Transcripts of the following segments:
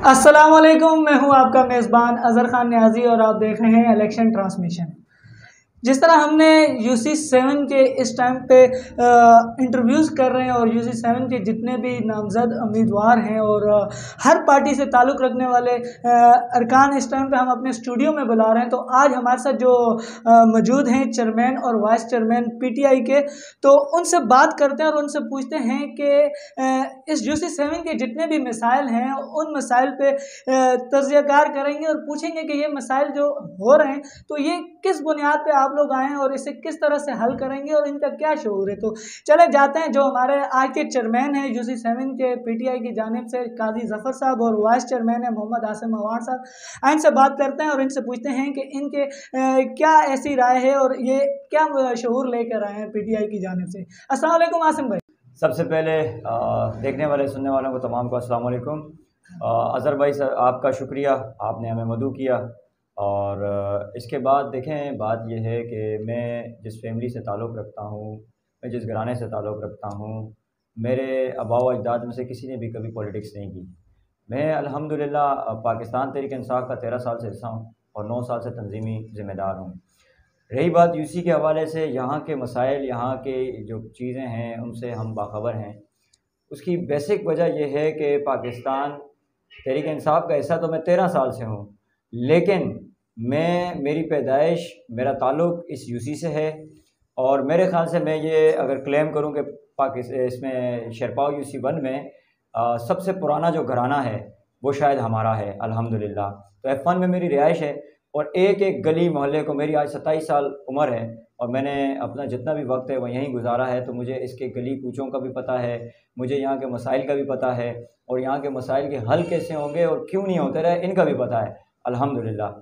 अस्सलामुअलैकुम, मैं हूं आपका मेज़बान अज़हर खान न्याजी और आप देख रहे हैं इलेक्शन ट्रांसमिशन। जिस तरह हमने UC7 के इस टाइम पे इंटरव्यूज़ कर रहे हैं और UC7 के जितने भी नामज़द उम्मीदवार हैं और हर पार्टी से ताल्लुक़ रखने वाले अरकान इस टाइम पे हम अपने स्टूडियो में बुला रहे हैं। तो आज हमारे साथ जो मौजूद हैं चेयरमैन और वाइस चेयरमैन PTI के, तो उनसे बात करते हैं और उनसे पूछते हैं कि इस UC7 के जितने भी मसाइल हैं उन मसाइल पे तज्ज़ियाकार करेंगे और पूछेंगे कि ये मसाइल जो हो रहे हैं तो ये किस बुनियाद पे आप लोग आए हैं और इसे किस तरह से हल करेंगे और इनका क्या शऊर है। तो चले जाते हैं, जो हमारे आज के चेयरमैन हैं UC7 के PTI की जानिब से काजी ज़फ़र साहब और वाइस चेयरमैन है मोहम्मद आसिम अवान साहब। इनसे बात करते हैं और इनसे पूछते हैं कि इनके क्या ऐसी राय है और ये क्या शऊर लेकर आए हैं PTI की जानिब से। अस्सलाम वालेकुम आसिम भाई। सबसे पहले देखने वाले सुनने वालों को तमाम को अस्सलाम वालेकुम। अज़हर भाई सर, आपका शुक्रिया, आपने हमें मदऊ किया। और इसके बाद देखें, बात यह है कि मैं जिस फैमिली से ताल्लुक़ रखता हूँ, मैं जिस घराने से ताल्लुक़ रखता हूँ, मेरे आबा व अजदाद में से किसी ने भी कभी पॉलिटिक्स नहीं की। मैं अल्हम्दुलिल्लाह पाकिस्तान तहरीक-ए-इंसाफ़ का 13 साल से हिस्सा हूँ और 9 साल से तंजीमी ज़िम्मेदार हूँ। रही बात UC के हवाले से, यहाँ के मसाइल, यहाँ के जो चीज़ें हैं उनसे हम बाखबर हैं। उसकी बेसिक वजह यह है कि पाकिस्तान तहरीक-ए-इंसाफ़ का हिस्सा तो मैं 13 साल से हूँ, लेकिन मेरी पैदाइश, मेरा ताल्लुक़ इस UC से है। और मेरे ख़्याल से मैं ये अगर क्लेम करूँ कि इसमें शेरपाव UC1 में सबसे पुराना जो घराना है वो शायद हमारा है अल्हम्दुलिल्लाह। तो F1 में मेरी रिहाइश है और एक एक गली मोहल्ले को, मेरी आज 27 साल उम्र है और मैंने अपना जितना भी वक्त है वो यहीं गुजारा है, तो मुझे इसके गली कूचों का भी पता है, मुझे यहाँ के मसाइल का भी पता है और यहाँ के मसाइल के हल कैसे होंगे और क्यों नहीं होते रहे इनका भी पता है अल्हम्दुलिल्लाह।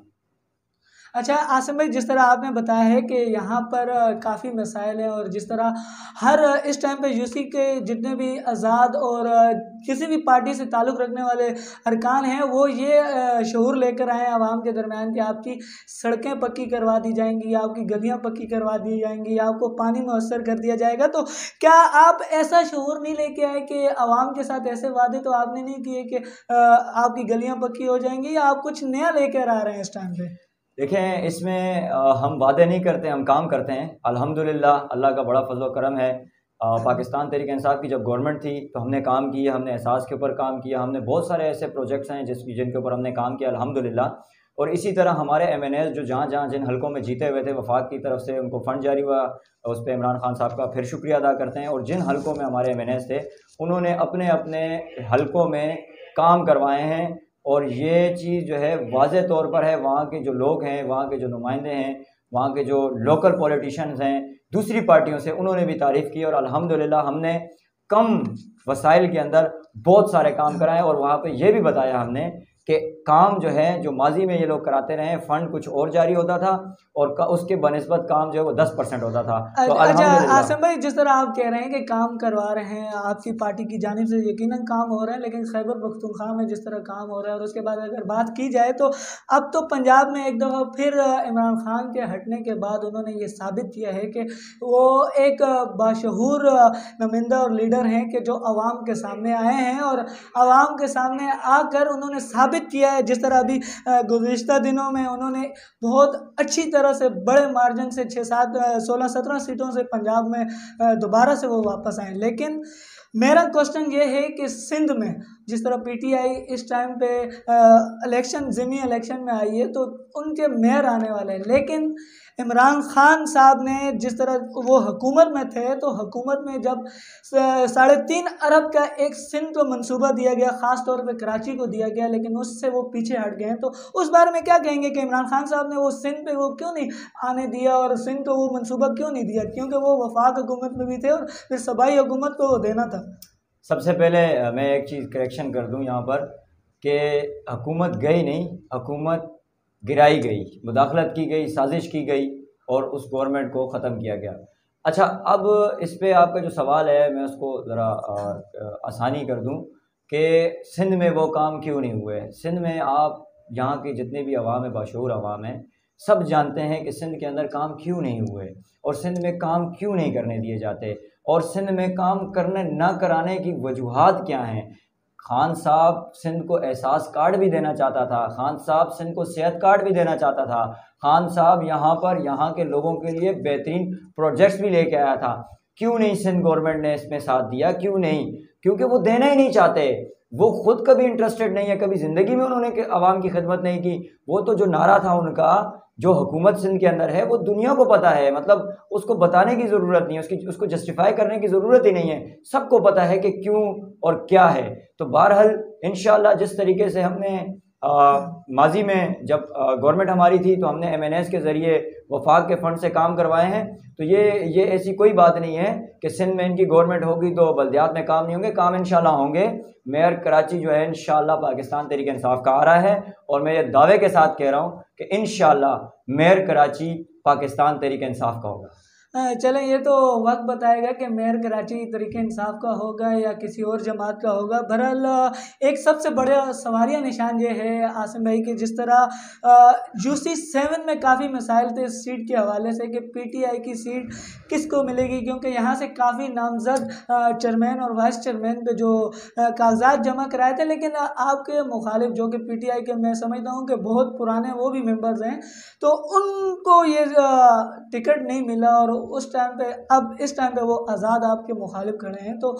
अच्छा आसिम भाई, जिस तरह आपने बताया है कि यहाँ पर काफ़ी मसाइल हैं और जिस तरह हर इस टाइम पे UC के जितने भी आज़ाद और किसी भी पार्टी से ताल्लुक़ रखने वाले अरकान हैं वो ये शऊर लेकर आए हैं आवाम के दरमियान कि आपकी सड़कें पक्की करवा दी जाएंगी, आपकी गलियाँ पक्की करवा दी जाएंगी, आपको पानी मुयस्सर कर दिया जाएगा। तो क्या आप ऐसा शऊर नहीं लेके आए कि आवाम के साथ ऐसे वादे तो आपने नहीं किए कि आपकी गलियाँ पक्की हो जाएंगी, या आप कुछ नया लेकर आ रहे हैं इस टाइम पे? देखें, इसमें हम वादे नहीं करते, हम काम करते हैं अल्हम्दुलिल्लाह। अल्लाह का बड़ा फजल व करम है। पाकिस्तान तहरीक-ए-इंसाफ़ की जब गवर्नमेंट थी तो हमने काम किया, हमने एहसास के ऊपर काम किया, हमने बहुत सारे ऐसे प्रोजेक्ट्स हैं जिनके ऊपर हमने काम किया अल्हम्दुलिल्लाह। और इसी तरह हमारे MNAs जो जहाँ जिन हलकों में जीते हुए थे, वफाक की तरफ से उनको फ़ंड जारी हुआ, उस पर इमरान खान साहब का फिर शुक्रिया अदा करते हैं। और जिन हलकों में हमारे MNAs थे उन्होंने अपने अपने हलकों में काम करवाए हैं और ये चीज़ जो है वाज़े तौर पर है। वहाँ के जो लोग हैं, वहाँ के जो नुमाइंदे हैं, वहाँ के जो लोकल पॉलिटिशियंस हैं दूसरी पार्टियों से, उन्होंने भी तारीफ़ की और अल्हम्दुलिल्लाह हमने कम वसाइल के अंदर बहुत सारे काम कराए। और वहाँ पे ये भी बताया हमने कि काम जो है, जो माजी में ये लोग कराते रहे, फ़ंड कुछ और जारी होता था और उसके बनिस्बत काम जो है वो 10% होता था। तो अच्छा आसिम भाई, जिस तरह आप कह रहे हैं कि काम करवा रहे हैं आपकी पार्टी की जानिब से, यकीनन काम हो रहे हैं, लेकिन खैबर पख्तूनख्वा में जिस तरह काम हो रहा है और उसके बाद अगर बात की जाए तो अब तो पंजाब में एक दफ़ा फिर इमरान खान के हटने के बाद उन्होंने ये साबित किया है कि वो एक बाशहूर नुमाइंदा और लीडर हैं कि जो आवाम के सामने आए हैं और आवाम के सामने आकर उन्होंने साबित किया है। जिस तरह अभी गुज़िश्ता दिनों में उन्होंने बहुत अच्छी तरह से बड़े मार्जिन से 16-17 सीटों से पंजाब में दोबारा से वो वापस आए। लेकिन मेरा क्वेश्चन ये है कि सिंध में जिस तरह PTI इस टाइम पे ज़िमनी इलेक्शन में आई है तो उनके मेयर आने वाले हैं, लेकिन इमरान खान साहब ने जिस तरह वो हुकूमत में थे तो हुकूमत में जब 3.5 अरब का एक सिंध को मंसूबा दिया गया, ख़ास तौर पे कराची को दिया गया, लेकिन उससे वो पीछे हट गए हैं। तो उस बारे में क्या कहेंगे कि इमरान खान साहब ने वो सिंध पे वो क्यों नहीं आने दिया और सिंध को वो मंसूबा क्यों नहीं दिया? क्योंकि वो वफाक हुकूमत में भी थे और फिर सूबाई हुकूमत को वो देना था। सबसे पहले मैं एक चीज़ करेक्शन कर दूं यहाँ पर कि हुकूमत गई नहीं, हुकूमत गिराई गई, मुदाखलत की गई, साजिश की गई और उस गवर्नमेंट को ख़त्म किया गया। अच्छा, अब इस पे आपका जो सवाल है मैं उसको ज़रा आसानी कर दूं कि सिंध में वो काम क्यों नहीं हुए। सिंध में आप यहाँ के जितने भी अवाम है, बाशऊर अवाम हैं, सब जानते हैं कि सिंध के अंदर काम क्यों नहीं हुए और सिंध में काम क्यों नहीं करने दिए जाते और सिंध में काम करने ना कराने की वजूहात क्या हैं। खान साहब सिंध को एहसास कार्ड भी देना चाहता था, खान साहब सिंध को सेहत कार्ड भी देना चाहता था, खान साहब यहाँ पर यहाँ के लोगों के लिए बेहतरीन प्रोजेक्ट्स भी लेके आया था। क्यों नहीं सिंध गवर्नमेंट ने इसमें साथ दिया? क्यों नहीं? क्योंकि वो देना ही नहीं चाहते। वो खुद कभी इंटरेस्टेड नहीं है, कभी ज़िंदगी में उन्होंने आवाम की खिदमत नहीं की। वो तो जो नारा था उनका, जो हुकूमत सिंध के अंदर है, वो दुनिया को पता है, मतलब उसको बताने की ज़रूरत नहीं है, उसको जस्टिफाई करने की ज़रूरत ही नहीं है, सबको पता है कि क्यों और क्या है। तो बहरहाल इंशाअल्लाह जिस तरीके से हमने माजी में जब गवर्नमेंट हमारी थी तो हमने MNS के ज़रिए वफाक के फ़ंड से काम करवाए हैं, तो ये ऐसी कोई बात नहीं है कि सिंध में इनकी गवर्नमेंट होगी तो बल्दियात में काम नहीं होंगे, काम इंशाल्लाह होंगे। मेयर कराची जो है इंशाल्लाह पाकिस्तान तहरीक इंसाफ का आ रहा है, और मैं ये दावे के साथ कह रहा हूँ कि इंशाल्लाह मेयर कराची पाकिस्तान तहरीक इंसाफ का होगा। चलें, ये तो वक्त बताएगा कि मेयर कराची तहरीक इंसाफ का होगा या किसी और जमात का होगा। बहरहाल एक सबसे बड़ा सवालिया निशान ये है आसिम भाई कि जिस तरह UC7 में काफ़ी मसाइल थे इस सीट के हवाले से कि PTI की सीट किसको मिलेगी, क्योंकि यहाँ से काफ़ी नामजद चेयरमैन और वाइस चेयरमैन पे जो कागजात जमा कराए थे, लेकिन आपके मुखालिफ जो कि PTI के मैं समझता हूँ कि बहुत पुराने वो भी मेंबर्स हैं, तो उनको ये टिकट नहीं मिला और उस टाइम पे अब इस टाइम पे वो आज़ाद आपके मुखालिफ खड़े हैं। तो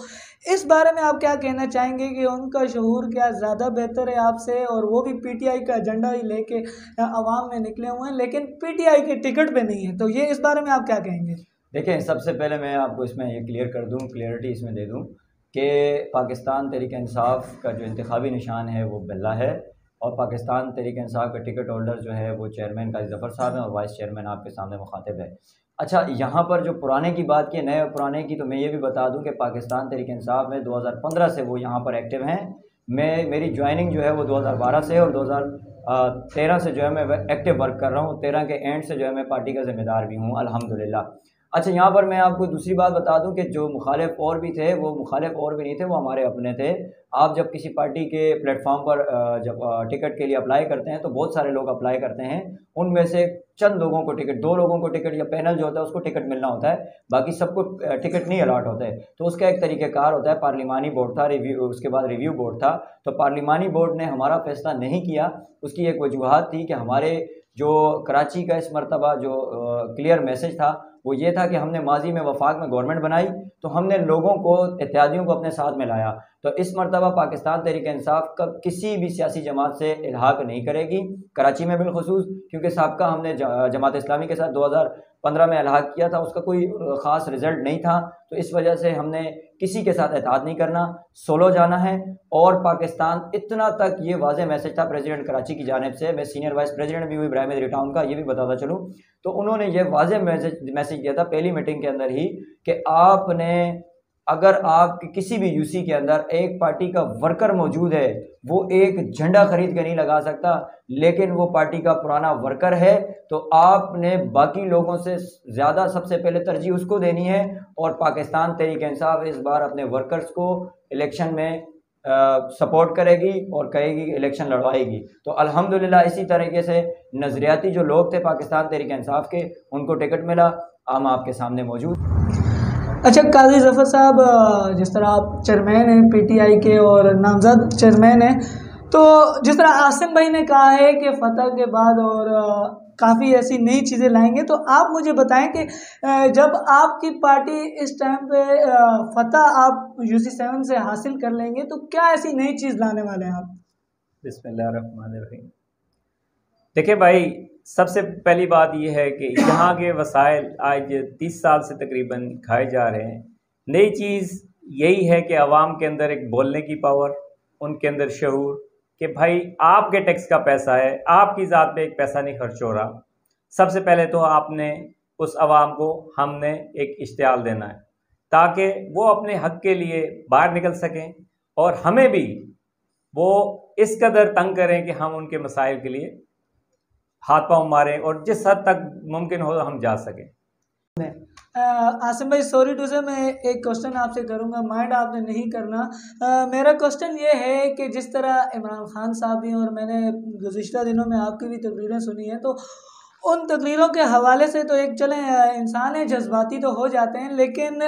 इस बारे में आप क्या कहना चाहेंगे कि उनका शऊर क्या ज़्यादा बेहतर है आपसे, और वो भी PTI का एजेंडा ही लेके अवाम में निकले हुए हैं लेकिन PTI के टिकट पे नहीं है, तो ये इस बारे में आप क्या कहेंगे? देखिए, सबसे पहले मैं आपको इसमें ये क्लियर कर दूँ, क्लियरिटी इसमें दे दूँ कि पाकिस्तान तहरीक इंसाफ का जो इंतखाबी निशान है वो बिल्ला है, और पाकिस्तान तहरीक इंसाफ का टिकट होल्डर जो है वो चेयरमैन काजी ज़फ़र साहब हैं और वाइस चेयरमैन आपके सामने मुखातिब है। अच्छा, यहाँ पर जो पुराने की बात की, नए और पुराने की, तो मैं ये भी बता दूं कि पाकिस्तान तहरीक इंसाफ में 2015 से वो यहाँ पर एक्टिव हैं। मेरी ज्वाइनिंग जो है वो 2012 से, और 2013 से जो है मैं एक्टिव वर्क कर रहा हूँ। 13 के एंड से जो है मैं पार्टी का ज़िम्मेदार भी हूँ अल्हम्दुलिल्लाह। अच्छा, यहाँ पर मैं आपको दूसरी बात बता दूं कि जो मुखालिफ और भी थे, वो मुखालिफ और भी नहीं थे, वो हमारे अपने थे। आप जब किसी पार्टी के प्लेटफॉर्म पर जब टिकट के लिए अप्लाई करते हैं तो बहुत सारे लोग अप्लाई करते हैं, उनमें से चंद लोगों को टिकट, 2 लोगों को टिकट या पैनल जो होता है उसको टिकट मिलना होता है, बाकी सबको टिकट नहीं अलाट होता है। तो उसका एक तरीक़ाकार होता है, पार्लिमानी बोर्ड था, रिव्यू, उसके बाद रिव्यू बोर्ड था। तो पार्लिमानी बोर्ड ने हमारा फैसला नहीं किया। उसकी एक वजूहत थी कि हमारे जो कराची का इस मरतबा जो क्लियर मैसेज था वो ये था कि हमने माजी में वफाक में गवर्नमेंट बनाई तो हमने लोगों को, इत्यादियों को अपने साथ में लाया। तो इस मरतबा पाकिस्तान तहरीक इंसाफ कब किसी भी सियासी जमात से इल्हाक नहीं करेगी, कराची में बिलखुसूस, क्योंकि साबका हमने जमात इस्लामी के साथ 2015 में इल्हाक किया था, उसका कोई ख़ास रिज़ल्ट नहीं था। तो इस वजह से हमने किसी के साथ एतहाद नहीं करना, सोलो जाना है। और पाकिस्तान, इतना तक ये वाज़ेह मैसेज था प्रेसिडेंट कराची की जानिब से, मैं सीनियर वाइस प्रेसिडेंट भी हुई इब्राहिम मेदरी टाउन का, ये भी बताता चलूँ, तो उन्होंने ये वाज़ेह मैसेज दिया था पहली मीटिंग के अंदर ही कि आपने, अगर आप किसी भी UC के अंदर एक पार्टी का वर्कर मौजूद है, वो एक झंडा खरीद के नहीं लगा सकता, लेकिन वो पार्टी का पुराना वर्कर है, तो आपने बाकी लोगों से ज़्यादा सबसे पहले तरजीह उसको देनी है। और पाकिस्तान तहरीक इंसाफ इस बार अपने वर्कर्स को इलेक्शन में सपोर्ट करेगी और कहेगी इलेक्शन लड़वाएगी। तो अल्हम्दुलिल्लाह इसी तरीके से नज़रियाती जो लोग थे पाकिस्तान तहरीक इंसाफ के, उनको टिकट मिला। हम आपके सामने मौजूद। अच्छा, काजी ज़फ़र साहब, जिस तरह आप चेयरमैन हैं PTI के और नामज़द चेयरमैन हैं, तो जिस तरह आसिम भाई ने कहा है कि फ़तह के बाद और काफ़ी ऐसी नई चीज़ें लाएंगे, तो आप मुझे बताएं कि जब आपकी पार्टी इस टाइम पे फ़तह आप UC7 से हासिल कर लेंगे तो क्या ऐसी नई चीज़ लाने वाले हैं आप? बिस्मिल्लाहिर्रहमानिर्रहीम। देखिए भाई, सबसे पहली बात यह है कि यहाँ के वसाइल आज 30 साल से तकरीबन खाए जा रहे हैं। नई चीज़ यही है कि आवाम के अंदर एक बोलने की पावर, उनके अंदर शऊर कि भाई आपके टैक्स का पैसा है, आपकी ज़ात पे एक पैसा नहीं खर्च हो रहा। सबसे पहले तो आपने उस आवाम को, हमने एक इश्तिहाल देना है ताकि वो अपने हक़ के लिए बाहर निकल सकें, और हमें भी वो इस कदर तंग करें कि हम उनके मसाइल के लिए हाथ पाँव मारें और जिस हद तक मुमकिन हो हम जा सकें। आसिम भाई, सॉरी टू से मैं एक क्वेश्चन आपसे करूंगा, माइंड आपने नहीं करना। मेरा क्वेश्चन ये है कि जिस तरह इमरान खान साहब भी, और मैंने गुज़िश्ता दिनों में आपकी भी तकरीरें सुनी हैं, तो उन तकरीरों के हवाले से तो एक चलें इंसान है, जज्बाती तो हो जाते हैं, लेकिन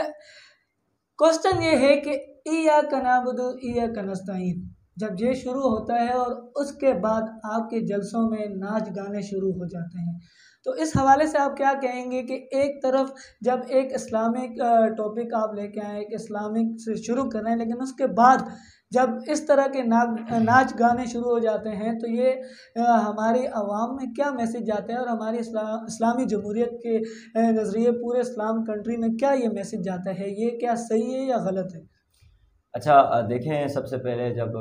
क्वेश्चन ये है कि इय्याक नअबुदु इय्याक नस्तईन, जब ये शुरू होता है और उसके बाद आपके जलसों में नाच गाने शुरू हो जाते हैं। तो इस हवाले से आप क्या कहेंगे कि एक तरफ जब एक इस्लामिक टॉपिक आप लेके आए, एक इस्लामिक से शुरू कर रहे हैं, लेकिन उसके बाद जब इस तरह के नाच गाने शुरू हो जाते हैं तो ये हमारी आवाम में क्या मैसेज जाता है और हमारी इस्लामी जमहूरियत के नज़रिए पूरे इस्लाम कंट्री में क्या ये मैसेज जाता है, ये क्या सही है या गलत है? अच्छा, देखें, सबसे पहले जब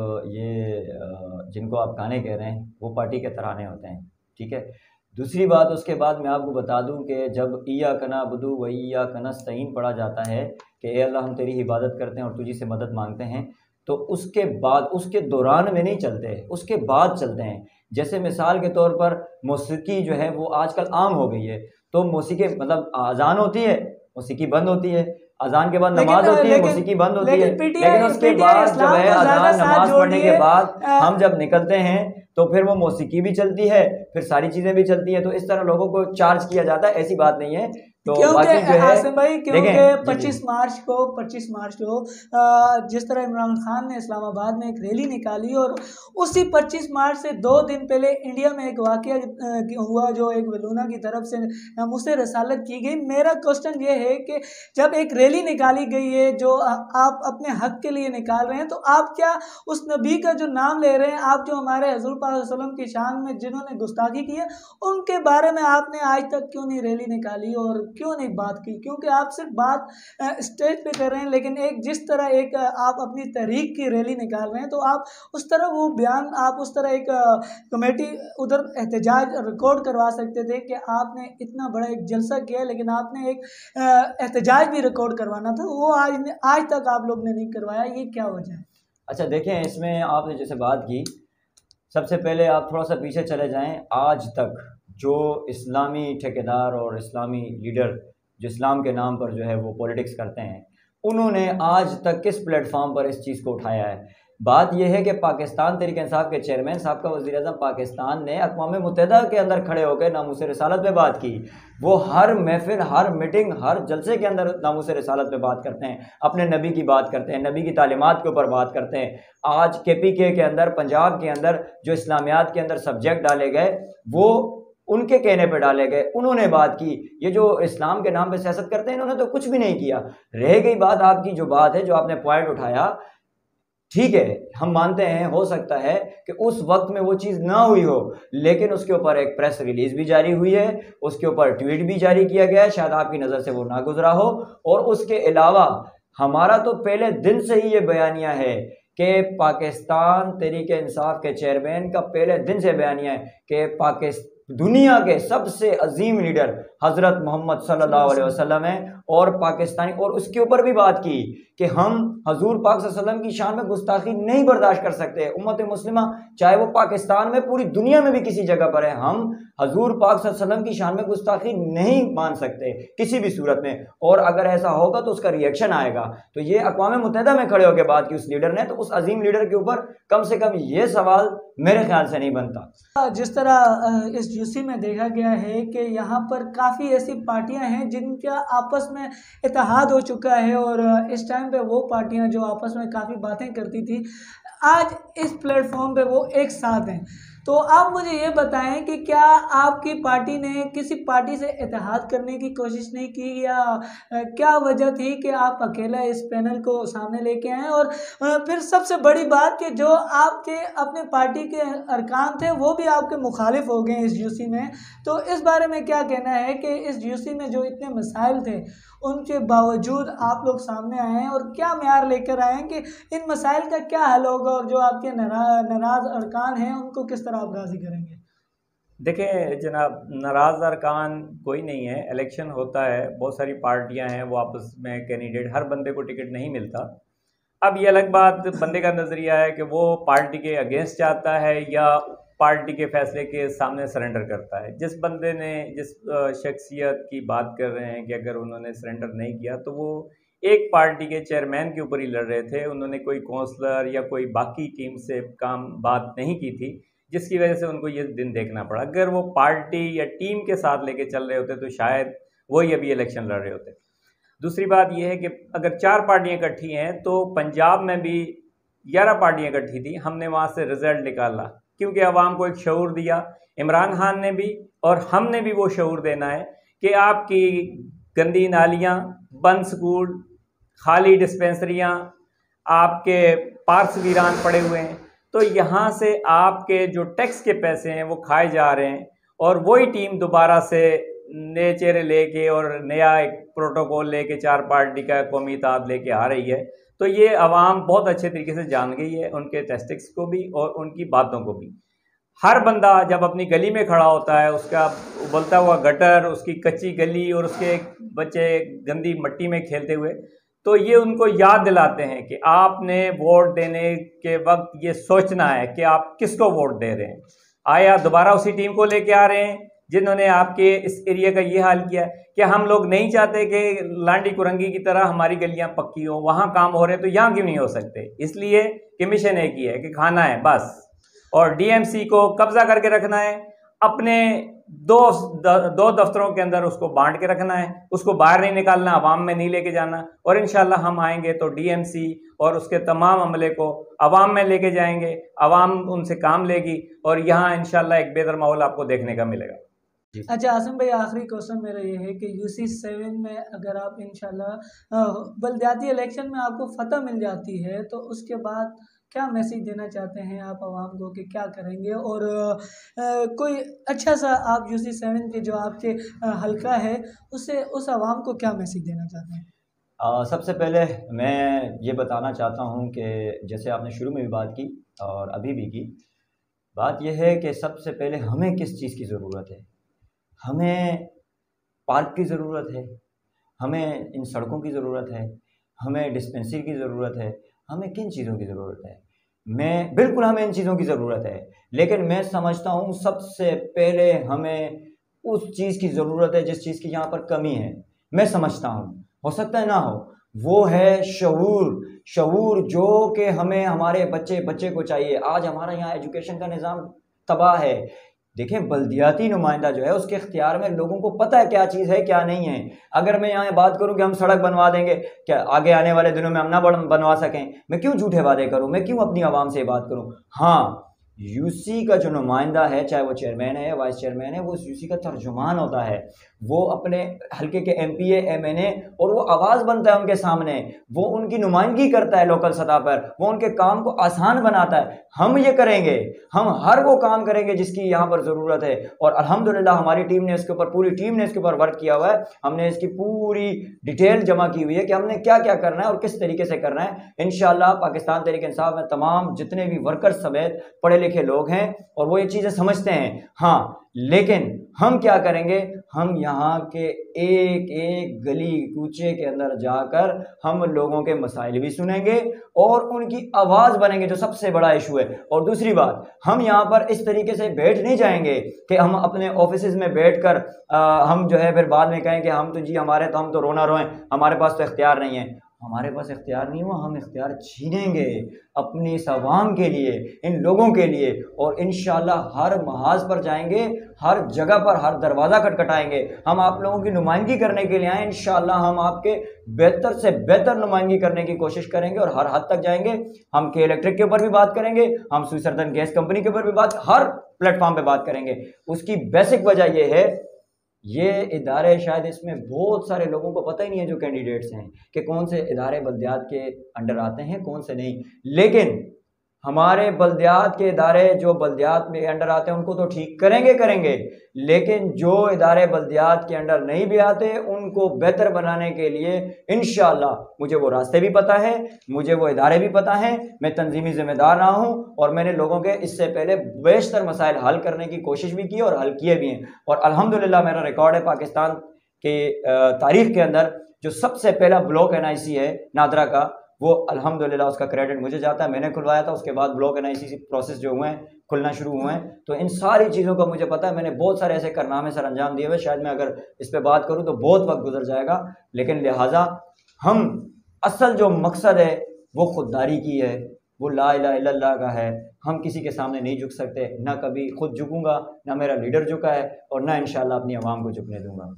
जिनको आप गाने कह रहे हैं वो पार्टी के तराने होते हैं, ठीक है। दूसरी बात, उसके बाद मैं आपको बता दूं कि जब इय्याक नअबुदु व इय्याक नस्तईन पढ़ा जाता है कि ए अल्लाह हम तेरी इबादत करते हैं और तुझी से मदद मांगते हैं, तो उसके बाद उसके दौरान में नहीं चलते, उसके बाद चलते हैं। जैसे मिसाल के तौर पर मौसीकी जो है वो आजकल आम हो गई है, तो मौसीकी मतलब अजान होती है, मौसीकी बंद होती है, अजान के बाद नमाज होती है, मौसीकी बंद होती है, लेकिन उसके बाद जब है अजान नमाज पढ़ने के बाद हम जब निकलते हैं तो फिर वो मौसीकी भी चलती है, फिर सारी चीज़ें भी चलती हैं। तो इस तरह लोगों को चार्ज किया जाता है, ऐसी बात नहीं है। तो बाकी जो है आसिम भाई, क्योंकि देखें 25 मार्च को जिस तरह इमरान खान ने इस्लामाबाद में एक रैली निकाली और उसी 25 मार्च से 2 दिन पहले इंडिया में एक वाकया हुआ जो एक वलूना की तरफ से मुझसे रसालत की गई। मेरा क्वेश्चन ये है कि जब एक रैली निकाली गई है जो आप अपने हक के लिए निकाल रहे हैं, तो आप क्या उस नबी का जो नाम ले रहे हैं, आप जो हमारे हज़ूर पाक सल्लल्लाहु अलैहि वसल्लम की शान में जिन्होंने गुस्ताखी की है, उनके बारे में आपने आज तक क्यों नहीं रैली निकाली और क्यों नहीं बात की? क्योंकि आप सिर्फ बात स्टेज पे कर रहे हैं, लेकिन एक जिस तरह एक आप अपनी तहरीक की रैली निकाल रहे हैं, तो आप उस तरह वो बयान, आप उस तरह एक कमेटी उधर एहतजाज रिकॉर्ड करवा सकते थे कि आपने इतना बड़ा एक जलसा किया, लेकिन आपने एक एहतजाज भी रिकॉर्ड करवाना था, वो आज तक आप लोग ने नहीं करवाया। ये क्या वजह है? अच्छा, देखें, इसमें आपने जैसे बात की, सबसे पहले आप थोड़ा सा पीछे चले जाएं। आज तक जो इस्लामी ठेकेदार और इस्लामी लीडर जो इस्लाम के नाम पर जो है वो पॉलिटिक्स करते हैं, उन्होंने आज तक किस प्लेटफॉर्म पर इस चीज़ को उठाया है? बात यह है कि पाकिस्तान तहरीक इंसाफ के चेयरमैन साहब का वज़ीर आज़म पाकिस्तान ने अक़वाम मुत्तहिदा के अंदर खड़े होकर नामूस रिसालत पे बात की। वो हर महफिल, हर मीटिंग, हर जलसे के अंदर नामूस रिसालत पे बात करते हैं, अपने नबी की बात करते हैं, नबी की तालीमात के ऊपर बात करते हैं। आज KPK के अंदर, पंजाब के अंदर जो इस्लामियात के अंदर सब्जेक्ट डाले गए वो उनके कहने पे डाले गए, उन्होंने बात की। ये जो इस्लाम के नाम पे सियासत करते हैं, इन्होंने तो कुछ भी नहीं किया। रह गई बात आपकी जो बात है, जो आपने पॉइंट उठाया, ठीक है, हम मानते हैं हो सकता है कि उस वक्त में वो चीज़ ना हुई हो, लेकिन उसके ऊपर एक प्रेस रिलीज भी जारी हुई है, उसके ऊपर ट्वीट भी जारी किया गया है, शायद आपकी नज़र से वो ना गुजरा हो। और उसके अलावा हमारा तो पहले दिन से ही ये बयानिया है कि पाकिस्तान तहरीक इंसाफ के चेयरमैन का पहले दिन से बयानिया है कि दुनिया के सबसे अजीम लीडर हज़रत मोहम्मद सल्लल्लाहु अलैहि वसल्लम है और पाकिस्तानी, और उसके ऊपर भी बात की कि हम हजूर पाक सल्लल्लाहु अलैहि वसल्लम की शान में गुस्ताखी नहीं बर्दाश्त कर सकते। उम्मत मुस्लिमा चाहे वो पाकिस्तान में, पूरी दुनिया में भी किसी जगह पर है, हम हजूर पाक सल्लल्लाहु अलैहि वसल्लम की शान में गुस्ताखी नहीं मान सकते किसी भी सूरत में, और अगर ऐसा होगा तो उसका रिएक्शन आएगा। तो ये अक़वाम मुत्तहिदा में खड़े होकर बात की उस लीडर ने, तो उस अजीम लीडर के ऊपर कम से कम ये सवाल मेरे ख्याल से नहीं बनता। जिस तरह इस यूसी में देखा गया है कि यहाँ पर काफ़ी ऐसी पार्टियां हैं जिनका आपस में इत्तेहाद हो चुका है, और इस टाइम पे वो पार्टियां जो आपस में काफ़ी बातें करती थी, आज इस प्लेटफॉर्म पे वो एक साथ हैं। तो आप मुझे ये बताएं कि क्या आपकी पार्टी ने किसी पार्टी से इत्तेहाद करने की कोशिश नहीं की, या क्या वजह थी कि आप अकेला इस पैनल को सामने लेके आए? और फिर सबसे बड़ी बात कि जो आपके अपने पार्टी के अरकान थे वो भी आपके मुखालिफ हो गए इस यूसी में, तो इस बारे में क्या कहना है कि इस यूसी में जो इतने मसाइल थे उनके बावजूद आप लोग सामने आए हैं, और क्या म्यार लेकर आए हैं कि इन मसाइल का क्या हल होगा, और जो आपके नाराज़ अरकान हैं उनको किस तरह आप राज़ी करेंगे? देखें जनाब, नाराज़ अरकान कोई नहीं है। इलेक्शन होता है, बहुत सारी पार्टियां हैं, वो आपस में कैंडिडेट, हर बंदे को टिकट नहीं मिलता। अब ये अलग बात बंदे का नज़रिया है कि वो पार्टी के अगेंस्ट जाता है या पार्टी के फैसले के सामने सरेंडर करता है। जिस बंदे ने, जिस शख्सियत की बात कर रहे हैं कि अगर उन्होंने सरेंडर नहीं किया तो वो एक पार्टी के चेयरमैन के ऊपर ही लड़ रहे थे, उन्होंने कोई काउंसलर या कोई बाकी टीम से बात नहीं की थी, जिसकी वजह से उनको ये दिन देखना पड़ा। अगर वो पार्टी या टीम के साथ लेके चल रहे होते तो शायद वही अभी इलेक्शन लड़ रहे होते। दूसरी बात यह है कि अगर 4 पार्टियां इकट्ठी हैं तो पंजाब में भी 11 पार्टियां इकट्ठी थी, हमने वहाँ से रिजल्ट निकाला क्योंकि अवाम को एक शऊर दिया इमरान खान ने भी, और हमने भी वो शऊर देना है कि आपकी गंदी नालियाँ, बंद स्कूल, खाली डिस्पेंसरियाँ, आपके पार्क्स वीरान पड़े हुए हैं, तो यहाँ से आपके जो टैक्स के पैसे हैं वो खाए जा रहे हैं, और वही टीम दोबारा से नए चेहरे लेके और नया एक प्रोटोकॉल लेके 4 पार्टी का कौमी इत्तेहाद लेके आ रही है। तो ये अवाम बहुत अच्छे तरीके से जान गई है उनके टैक्टिक्स को भी और उनकी बातों को भी। हर बंदा जब अपनी गली में खड़ा होता है, उसका उबलता हुआ गटर, उसकी कच्ची गली और उसके बच्चे गंदी मट्टी में खेलते हुए, तो ये उनको याद दिलाते हैं कि आपने वोट देने के वक्त ये सोचना है कि आप किसको वोट दे रहे हैं। आया दोबारा उसी टीम को लेके आ रहे हैं जिन्होंने आपके इस एरिया का ये हाल किया कि हम लोग नहीं चाहते कि लांडी कुरंगी की तरह हमारी गलियां पक्की हो, वहाँ काम हो रहे तो यहाँ क्यों नहीं हो सकते। इसलिए कि मिशन एक ही है कि खाना है बस, और डीएमसी को कब्जा करके रखना है, अपने दो दफ्तरों के अंदर उसको बांट के रखना है, उसको बाहर नहीं निकालना, अवाम में नहीं लेके जाना। और इंशाल्लाह हम आएंगे तो डीएमसी और उसके तमाम अमले को अवाम में लेके जाएंगे, अवाम उनसे काम लेगी और यहाँ इंशाल्लाह एक बेहतर माहौल आपको देखने का मिलेगा। अच्छा आसिम भाई, आखिरी क्वेश्चन मेरा ये है कि UC7 में अगर आप इंशाल्लाह बलदियाती इलेक्शन में आपको फतह मिल जाती है तो उसके बाद क्या मैसेज देना चाहते हैं आप आवाम को कि क्या करेंगे, और कोई अच्छा सा आप UC7 के जो आपके हल्का है उससे उस आवाम को क्या मैसेज देना चाहते हैं? सबसे पहले मैं ये बताना चाहता हूँ कि जैसे आपने शुरू में भी बात की और अभी भी की, बात यह है कि सबसे पहले हमें किस चीज़ की ज़रूरत है। हमें पार्क की ज़रूरत है, हमें इन सड़कों की ज़रूरत है, हमें डिस्पेंसरी की ज़रूरत है, हमें किन चीज़ों की ज़रूरत है। बिल्कुल हमें इन चीज़ों की ज़रूरत है, लेकिन मैं समझता हूँ सबसे पहले हमें उस चीज़ की ज़रूरत है जिस चीज़ की यहाँ पर कमी है। मैं समझता हूँ, हो सकता है ना हो, वो है शऊर जो कि हमें हमारे बच्चे को चाहिए। आज हमारा यहाँ एजुकेशन का निज़ाम तबाह है। देखें, बल्दियाती नुमाइंदा जो है उसके इख्तियार में लोगों को पता है क्या चीज़ है क्या नहीं है। अगर मैं यहाँ बात करूँ कि हम सड़क बनवा देंगे, क्या आगे आने वाले दिनों में हम ना बनवा सकें? मैं क्यों झूठे वादे करूँ, मैं क्यों अपनी आवाम से बात करूँ? हाँ, यूसी का जो नुमाइंदा है, चाहे वो चेयरमैन है या वाइस चेयरमैन है, वो उस यूसी का तर्जुमान होता है। वो अपने हल्के के MPA MNA और वो आवाज़ बनता है उनके सामने, वो उनकी नुमाइंदगी करता है लोकल सतह पर, वो उनके काम को आसान बनाता है। हम ये करेंगे, हम हर वो काम करेंगे जिसकी यहाँ पर ज़रूरत है, और अल्हम्दुलिल्लाह हमारी टीम ने इसके ऊपर, पूरी टीम ने इसके ऊपर वर्क किया हुआ है। हमने इसकी पूरी डिटेल जमा की हुई है कि हमने क्या क्या करना है और किस तरीके से करना है। इंशाल्लाह पाकिस्तान तहरीक इंसाफ में तमाम जितने भी वर्कर्स समेत पढ़े लिखे लोग हैं और वो ये चीज़ें समझते हैं। हाँ, लेकिन हम क्या करेंगे, हम यहाँ के एक एक गली कूचे के अंदर जाकर हम लोगों के मसाइल भी सुनेंगे और उनकी आवाज़ बनेंगे, जो सबसे बड़ा इशू है। और दूसरी बात, हम यहाँ पर इस तरीके से बैठ नहीं जाएंगे कि हम अपने ऑफिस में बैठकर हम जो है फिर बाद में कहें कि हम तो रोना रोएं, हमारे पास तो इख्तियार नहीं है। हमारे पास इख्तियार नहीं हुआ, हम इख्तियार छीनेंगे अपनी इस आवाम के लिए, इन लोगों के लिए, और इंशाल्लाह हर महाज पर जाएंगे, हर जगह पर हर दरवाज़ा खटखटाएंगे। हम आप लोगों की नुमाइंदगी करने के लिए आए, इंशाल्लाह हम आपके बेहतर से बेहतर नुमाइंदगी करने की कोशिश करेंगे और हर हद तक जाएंगे। हम के इलेक्ट्रिक के ऊपर भी बात करेंगे, हम स्विट्जरलैंड गैस कंपनी के ऊपर भी हर प्लेटफॉर्म पर बात करेंगे। उसकी बेसिक वजह यह है, ये इदारे शायद इसमें बहुत सारे लोगों को पता ही नहीं है जो कैंडिडेट्स हैं कि कौन से इदारे बल्दियात के अंडर आते हैं, कौन से नहीं। लेकिन हमारे बल्दियात के इदारे जो बल्दियात में अंडर आते हैं उनको तो ठीक करेंगे, लेकिन जो इदारे बल्दियात के अंडर नहीं भी आते उनको बेहतर बनाने के लिए इंशाअल्लाह, मुझे वो रास्ते भी पता है, मुझे वो इदारे भी पता हैं, मैं तंजीमी जिम्मेदार रहा हूँ और मैंने लोगों के इससे पहले बेशतर मसाइल हल करने की कोशिश भी की और हल किए भी हैं। और अल्हम्दुलिल्लाह मेरा रिकॉर्ड है पाकिस्तान के तारीख़ के अंदर, जो सबसे पहला ब्लॉक NIC है नादरा का, वो अल्हम्दुलिल्लाह उसका क्रेडिट मुझे जाता है। मैंने खुलवाया था, उसके बाद ब्लॉक NIC प्रोसेस जो हुए हैं खुलना शुरू हुए हैं। तो इन सारी चीज़ों का मुझे पता है, मैंने बहुत सारे ऐसे कारनामे सर अंजाम दिए हुए। शायद मैं अगर इस पर बात करूँ तो बहुत वक्त गुजर जाएगा, लेकिन लिहाजा हम असल जो मकसद है वो खुददारी की है, वो ला इलाहा इल्लल्लाह का है। हम किसी के सामने नहीं झुक सकते, ना कभी खुद झुकूंगा, ना मेरा लीडर झुका है और ना इंशाल्लाह अपनी आवाम को झुकने दूंगा।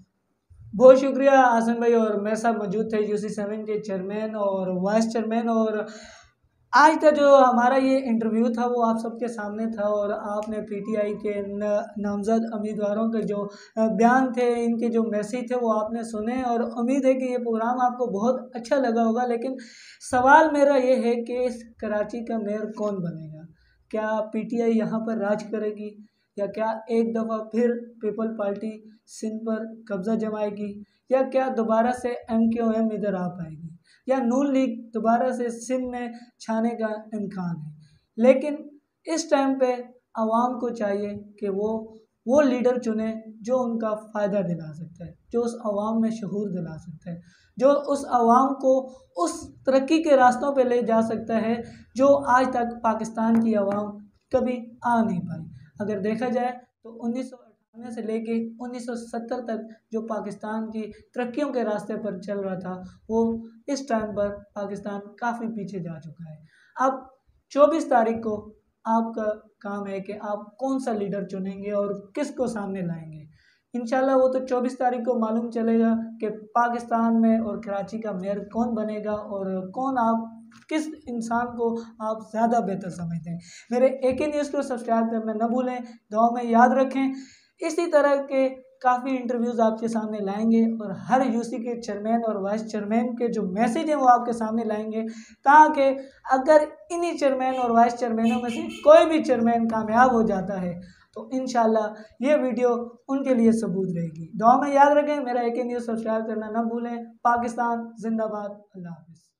बहुत शुक्रिया आसिम भाई। और मेरे साथ मौजूद थे UC7 के चेयरमैन और वाइस चेयरमैन। और आज का जो हमारा ये इंटरव्यू था वो आप सबके सामने था, और आपने PTI के नामजद उम्मीदवारों के जो बयान थे, इनके जो मैसेज थे वो आपने सुने, और उम्मीद है कि ये प्रोग्राम आपको बहुत अच्छा लगा होगा। लेकिन सवाल मेरा ये है कि इस कराची का मेयर कौन बनेगा? क्या PTI यहाँ पर राज करेगी, या क्या एक दफ़ा फिर पीपल पार्टी सिंध पर कब्ज़ा जमाएगी, या क्या दोबारा से MQM इधर आ पाएगी, या नून लीग दोबारा से सिंध में छाने का इम्कान है? लेकिन इस टाइम पे आवाम को चाहिए कि वो लीडर चुने जो उनका फ़ायदा दिला सकता है, जो उस आवाम में शऊर दिला सकता है, जो उस आवाम को उस तरक्की के रास्तों पे ले जा सकता है जो आज तक पाकिस्तान की आवाम कभी आ नहीं पाई। अगर देखा जाए तो 1998 से लेके 1970 तक जो पाकिस्तान की तरक्कियों के रास्ते पर चल रहा था, वो इस टाइम पर पाकिस्तान काफ़ी पीछे जा चुका है। अब 24 तारीख को आपका काम है कि आप कौन सा लीडर चुनेंगे और किसको सामने लाएंगे। इंशाल्लाह वो तो 24 तारीख को मालूम चलेगा कि पाकिस्तान में और कराची का मेयर कौन बनेगा, और कौन आप किस इंसान को आप ज़्यादा बेहतर समझते हैं। मेरे AK न्यूज़ को सब्सक्राइब करना न भूलें, दुआ में याद रखें। इसी तरह के काफ़ी इंटरव्यूज़ आपके सामने लाएंगे, और हर UC के चेयरमैन और वाइस चेयरमैन के जो मैसेज हैं वो आपके सामने लाएंगे, ताकि अगर इन्हीं चेयरमैन और वाइस चेयरमैनों में से कोई भी चेयरमैन कामयाब हो जाता है तो इंशाल्लाह ये वीडियो उनके लिए सबूत रहेगी। दुआ में याद रखें। मेरा AK न्यूज़ सब्सक्राइब करना न भूलें। पाकिस्तान जिंदाबाद। अल्लाह हाफ़िज़।